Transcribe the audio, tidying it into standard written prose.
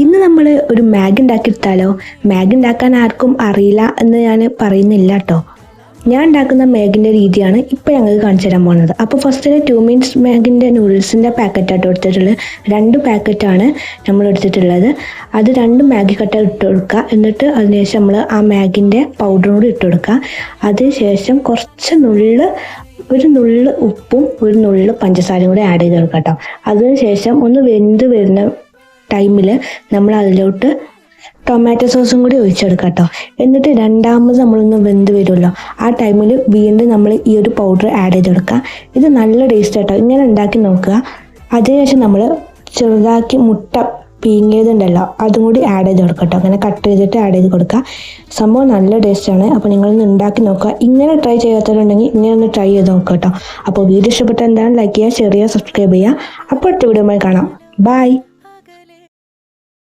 ഇന്ന് നമ്മൾ ഒരു മാഗി ഉണ്ടാക്കിയെടുത്താലോ? മാഗി ഉണ്ടാക്കാൻ ആർക്കും അറിയില്ല എന്ന് ഞാൻ പറയുന്നില്ല കേട്ടോ. ഞാൻ ഉണ്ടാക്കുന്ന മാഗിൻ്റെ രീതിയാണ് ഇപ്പോൾ ഞങ്ങൾക്ക് കാണിച്ചു തരാൻ പോകുന്നത്. അപ്പോൾ ഫസ്റ്റ് 2 മിനിറ്റ്സ് മാഗിൻ്റെ നൂഡിൽസിൻ്റെ പാക്കറ്റായിട്ട് എടുത്തിട്ടുള്ളത്. 2 പാക്കറ്റാണ് നമ്മൾ എടുത്തിട്ടുള്ളത്. അത് 2 മാഗി കട്ട ഇട്ട് കൊടുക്കുക. എന്നിട്ട് അതിനുശേഷം നമ്മൾ ആ മാഗിൻ്റെ പൗഡറും കൂടി ഇട്ട് കൊടുക്കുക. അതിനുശേഷം ഒരു നുള്ള് ഉപ്പും ഒരു നുള്ള് പഞ്ചസാരയും കൂടി ആഡ് ചെയ്ത് കൊടുക്കുക കേട്ടോ. അതിനുശേഷം ഒന്ന് വെന്ത് വരുന്ന ടൈമിൽ നമ്മൾ അതിലോട്ട് ടൊമാറ്റോ സോസും കൂടി ഒഴിച്ചെടുക്കാം കേട്ടോ. എന്നിട്ട് രണ്ടാമത് നമ്മളൊന്ന് വെന്ത് വരുമല്ലോ, ആ ടൈമിൽ വീണ്ടും നമ്മൾ ഈ ഒരു പൗഡർ ആഡ് ചെയ്ത് കൊടുക്കുക. ഇത് നല്ല ടേസ്റ്റ് കേട്ടോ, ഇങ്ങനെ ഉണ്ടാക്കി നോക്കുക. അതിനുശേഷം നമ്മൾ ചെറുതാക്കി മുട്ട പീങ്ങിയതുണ്ടല്ലോ അതും കൂടി ആഡ് ചെയ്ത് കൊടുക്കുക കേട്ടോ. അങ്ങനെ കട്ട് ചെയ്തിട്ട് ആഡ് ചെയ്ത് കൊടുക്കുക. സംഭവം നല്ല ടേസ്റ്റാണ്. അപ്പോൾ നിങ്ങളൊന്ന് ഉണ്ടാക്കി നോക്കുക. ഇങ്ങനെ ട്രൈ ചെയ്യാത്തവരുണ്ടെങ്കിൽ ഇങ്ങനെ ഒന്ന് ട്രൈ ചെയ്ത് നോക്കുക കേട്ടോ. അപ്പോൾ വീഡിയോ ഇഷ്ടപ്പെട്ട എന്താണ് ലൈക്ക് ചെയ്യുക, ഷെയർ ചെയ്യുക, സബ്സ്ക്രൈബ് ചെയ്യുക. അപ്പോൾ അടുത്ത വീഡിയോയുമായി കാണാം. ബൈ.